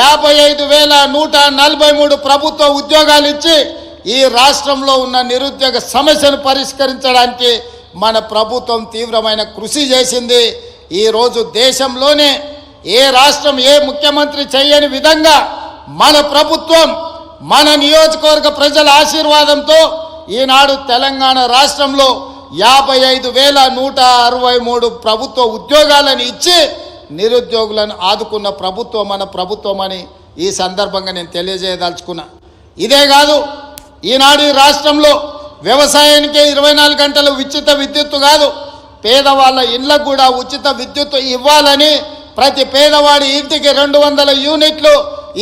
55,143 ప్రభుత్వ ఉద్యోగాలు ఇచ్చి ఈ రాష్ట్రంలో ఉన్న నిరుద్యోగ సమస్యను పరిష్కరించడానికి మన ప్రభుత్వం తీవ్రమైన కృషి చేసింది. ఈ రోజు దేశంలోనే ఏ రాష్ట్రం ఏ ముఖ్యమంత్రి చేయని విధంగా మన ప్రభుత్వం మన నియోజకవర్గ ప్రజల ఆశీర్వాదంతో ఈనాడు తెలంగాణ రాష్ట్రంలో 55,163 ప్రభుత్వ ఉద్యోగాలను ఇచ్చి నిరుద్యోగులను ఆదుకున్న ప్రభుత్వం మన ప్రభుత్వం అని ఈ సందర్భంగా నేను తెలియజేయదలుచుకున్నా. ఇదే కాదు, ఈనాడు ఈ రాష్ట్రంలో వ్యవసాయానికే 24 గంటలు ఉచిత విద్యుత్తు కాదు, పేదవాళ్ళ ఇళ్లకు కూడా ఉచిత విద్యుత్తు ఇవ్వాలని ప్రతి పేదవాడి ఇంటికి 200 యూనిట్లు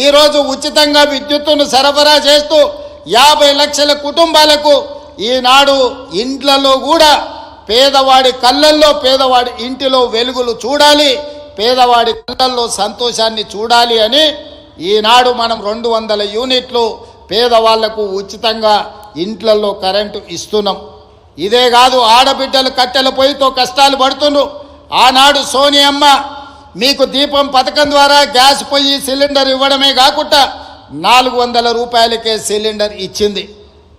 ఈరోజు ఉచితంగా విద్యుత్తును సరఫరా చేస్తూ 50 లక్షల కుటుంబాలకు ఈనాడు ఇండ్లలో కూడా పేదవాడి కళ్ళల్లో పేదవాడి ఇంటిలో వెలుగులు చూడాలి, పేదవాడి కళ్ళల్లో సంతోషాన్ని చూడాలి అని ఈనాడు మనం 200 యూనిట్లు పేదవాళ్లకు ఉచితంగా ఇంట్లలో కరెంటు ఇస్తున్నాం. ఇదే కాదు, ఆడబిడ్డలు కట్టెల పొయ్యితో కష్టాలు పడుతున్నారు. ఆనాడు సోనియమ్మ మీకు దీపం పథకం ద్వారా గ్యాస్ పొయ్యి సిలిండర్ ఇవ్వడమే కాకుండా 400 రూపాయలకే సిలిండర్ ఇచ్చింది.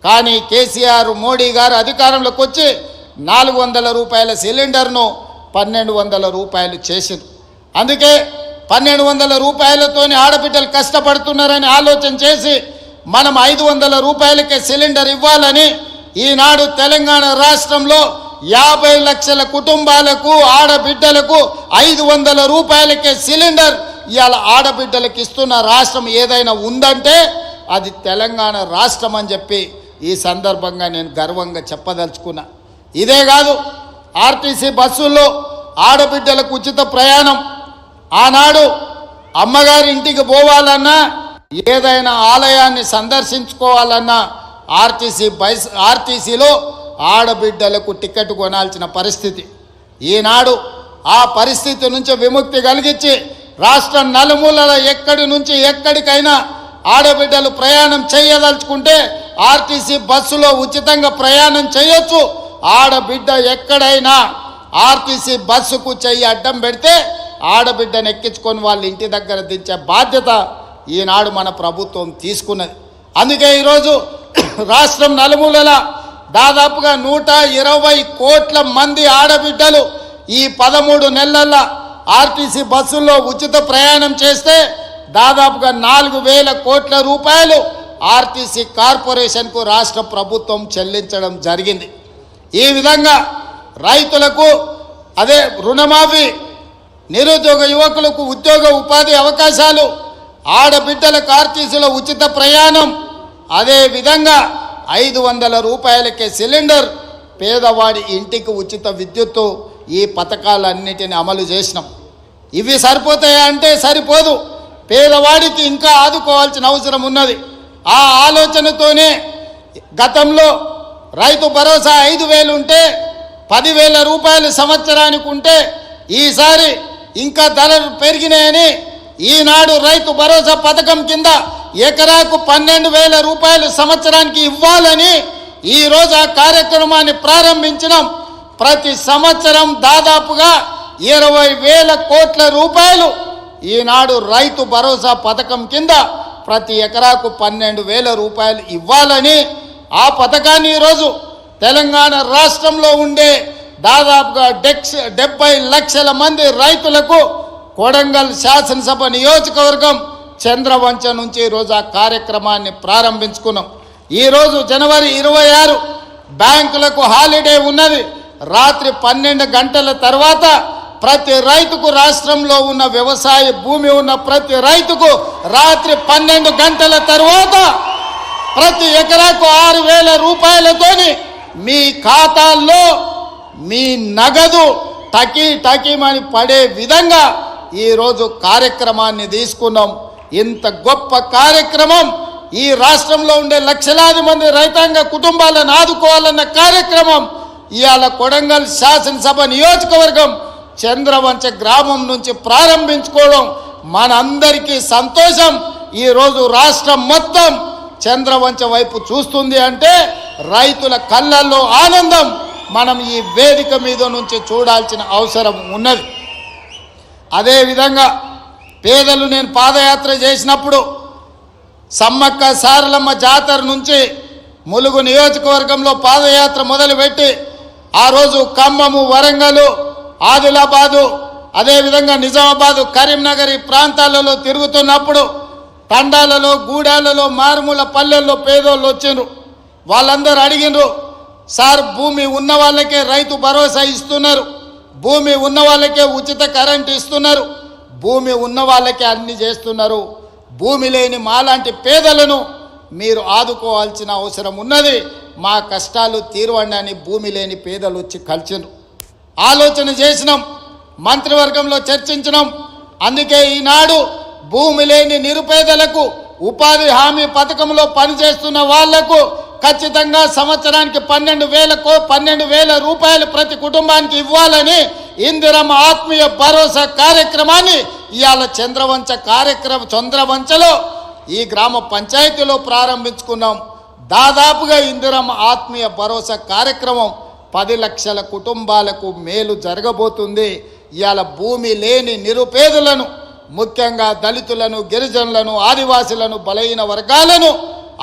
కానీ కేసీఆర్ మోడీ గారు అధికారంలోకి వచ్చి 400 రూపాయల సిలిండర్ను 1200 రూపాయలు చేసింది. అందుకే 1200 రూపాయలతోని ఆడబిడ్డలు కష్టపడుతున్నారని ఆలోచన చేసి మనం 500 రూపాయలకే సిలిండర్ ఇవ్వాలని ఈనాడు తెలంగాణ రాష్ట్రంలో 50 లక్షల కుటుంబాలకు ఆడబిడ్డలకు 500 రూపాయలకే సిలిండర్ ఇవాళ ఆడబిడ్డలకు ఇస్తున్న రాష్ట్రం ఏదైనా ఉందంటే అది తెలంగాణ రాష్ట్రం అని చెప్పి ఈ సందర్భంగా నేను గర్వంగా చెప్పదలుచుకున్నా. ఇదే కాదు, ఆర్టీసీ బస్సుల్లో ఆడబిడ్డలకు ఉచిత ప్రయాణం. ఆనాడు అమ్మగారి ఇంటికి పోవాలన్నా ఏదైనా ఆలయాన్ని సందర్శించుకోవాలన్నా ఆర్టీసీలో ఆడబిడ్డలకు టికెట్ కొనాల్సిన పరిస్థితి. ఈనాడు ఆ పరిస్థితి నుంచి విముక్తి కలిగించి రాష్ట్రం నలుమూలల ఎక్కడి నుంచి ఎక్కడికైనా ఆడబిడ్డలు ప్రయాణం చేయదలుచుకుంటే ఆర్టీసీ బస్సులో ఉచితంగా ప్రయాణం చేయొచ్చు. ఆడబిడ్డ ఎక్కడైనా ఆర్టీసీ బస్సుకు చెయ్యి అడ్డం పెడితే ఆడబిడ్డను ఎక్కించుకొని వాళ్ళ ఇంటి దగ్గర దించే బాధ్యత ఈనాడు మన ప్రభుత్వం తీసుకున్నది. అందుకే ఈరోజు రాష్ట్రం నలుమూలల దాదాపుగా 120 కోట్ల మంది ఆడబిడ్డలు ఈ 13 నెలల ఆర్టీసీ బస్సుల్లో ఉచిత ప్రయాణం చేస్తే దాదాపుగా 4,000 కోట్ల రూపాయలు ఆర్టీసీ కార్పొరేషన్కు రాష్ట్ర ప్రభుత్వం చెల్లించడం జరిగింది. ఈ విధంగా రైతులకు అదే రుణమాఫీ, నిరుద్యోగ యువకులకు ఉద్యోగ ఉపాధి అవకాశాలు, ఆడబిడ్డలకు ఆర్టీసీలో ఉచిత ప్రయాణం, అదే విధంగా 500 రూపాయలకే సిలిండర్, పేదవాడి ఇంటికి ఉచిత విద్యుత్తు, ఈ పథకాలన్నిటిని అమలు చేసినాం. ఇవి సరిపోతాయా అంటే సరిపోదు, పేదవాడికి ఇంకా ఆదుకోవాల్సిన అవసరం ఉన్నది. ఆ ఆలోచనతోనే గతంలో రైతు భరోసా 5,000 ఉంటే 10,000 రూపాయలు సంవత్సరానికి ఉంటే ఈసారి ఇంకా ధరలు పెరిగినాయని ఈనాడు రైతు భరోసా పథకం కింద ఎకరాకు 12,000 రూపాయలు సంవత్సరానికి ఇవ్వాలని ఈరోజు ఆ కార్యక్రమాన్ని ప్రారంభించినాం. ప్రతి సంవత్సరం దాదాపుగా 20,000 కోట్ల రూపాయలు ఈనాడు రైతు భరోసా పథకం కింద ప్రతి ఎకరాకు 12,000 రూపాయలు ఇవ్వాలని ఆ పథకాన్ని ఈరోజు తెలంగాణ రాష్ట్రంలో ఉండే దాదాపుగా 70 లక్షల మంది రైతులకు కొడంగల్ శాసనసభ నియోజకవర్గం చంద్రవంచ నుంచి ఈరోజు ఆ కార్యక్రమాన్ని ప్రారంభించుకున్నాం. ఈరోజు జనవరి 26 బ్యాంకులకు హాలిడే ఉన్నది. రాత్రి 12 గంటల తర్వాత ప్రతి రైతుకు, రాష్ట్రంలో ఉన్న వ్యవసాయ భూమి ఉన్న ప్రతి రైతుకు రాత్రి 12 గంటల తర్వాత ప్రతి ఎకరాకు 6,000 రూపాయలతోని మీ ఖాతాల్లో మీ నగదు టకీమని పడే విధంగా ఈరోజు కార్యక్రమాన్ని తీసుకున్నాం. ఇంత గొప్ప కార్యక్రమం, ఈ రాష్ట్రంలో ఉండే లక్షలాది మంది రైతాంగ కుటుంబాలను ఆదుకోవాలన్న కార్యక్రమం ఇవాళ కొడంగల్ శాసనసభ నియోజకవర్గం చంద్రవంచ గ్రామం నుంచి ప్రారంభించుకోవడం మనందరికీ సంతోషం. ఈరోజు రాష్ట్రం మొత్తం చంద్రవంచ వైపు చూస్తుంది అంటే రైతుల కళ్ళల్లో ఆనందం మనం ఈ వేదిక మీద నుంచి చూడాల్సిన అవసరం ఉన్నది. అదేవిధంగా పేదలు నేను పాదయాత్ర చేసినప్పుడు సమ్మక్క సారలమ్మ జాతర నుంచి ములుగు నియోజకవర్గంలో పాదయాత్ర మొదలుపెట్టి ఆ రోజు ఖమ్మము, వరంగల్, ఆదిలాబాదు, అదేవిధంగా నిజామాబాదు, కరీంనగర్ ఈ ప్రాంతాలలో తిరుగుతున్నప్పుడు తండాలలో, గూడాలలో, మారుమూల పల్లెల్లో పేదోళ్ళు వచ్చిండ్రు. వాళ్ళందరూ అడిగినరు, సార్ భూమి ఉన్న వాళ్ళకే రైతు భరోసా ఇస్తున్నారు, భూమి ఉన్న వాళ్ళకే ఉచిత కరెంట్ ఇస్తున్నారు, భూమి ఉన్న వాళ్ళకే అన్ని చేస్తున్నారు, భూమి లేని మాలాంటి పేదలను మీరు ఆదుకోవాల్సిన అవసరం ఉన్నది, మా కష్టాలు తీరవండి అని భూమి లేని పేదలు వచ్చి కలిసినారు. ఆలోచన చేసినాం, మంత్రివర్గంలో చర్చించినాం. అందుకే ఈనాడు భూమి లేని నిరుపేదలకు ఉపాధి హామీ పథకంలో పనిచేస్తున్న వాళ్లకు ఖచ్చితంగా సంవత్సరానికి 12,000 రూపాయలు ప్రతి కుటుంబానికి ఇవ్వాలని ఇందిరమ్మ ఆత్మీయ భరోసా కార్యక్రమాన్ని ఇవాళ చంద్రవంచలో ఈ గ్రామ పంచాయతీలో ప్రారంభించుకున్నాం. దాదాపుగా ఇందిరమ్మ ఆత్మీయ భరోసా కార్యక్రమం 10 లక్షల కుటుంబాలకు మేలు జరగబోతుంది. ఇవాళ భూమి లేని నిరుపేదలను, ముఖ్యంగా దళితులను, గిరిజనులను, ఆదివాసులను, బలహీన వర్గాలను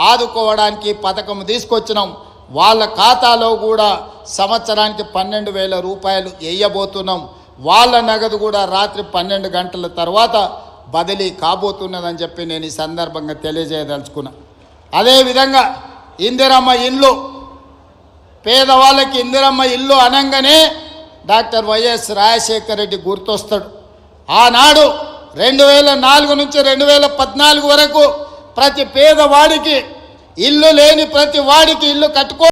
ఆదుకోవడానికి పథకం తీసుకొచ్చినాం. వాళ్ళ ఖాతాలో కూడా సంవత్సరానికి 12,000 రూపాయలు వేయబోతున్నాం. వాళ్ళ నగదు కూడా రాత్రి 12 గంటల తర్వాత బదిలీ కాబోతున్నదని చెప్పి నేను ఈ సందర్భంగా తెలియజేయదలుచుకున్నా. అదేవిధంగా ఇందిరమ్మ ఇల్లు, పేదవాళ్ళకి ఇందిరమ్మ ఇల్లు అనగానే డాక్టర్ వైఎస్ రాజశేఖర రెడ్డి గుర్తొస్తాడు. ఆనాడు 2004 నుంచి 2014 వరకు ప్రతి పేదవాడికి ఇల్లు లేని ప్రతి వాడికి ఇల్లు కట్టుకో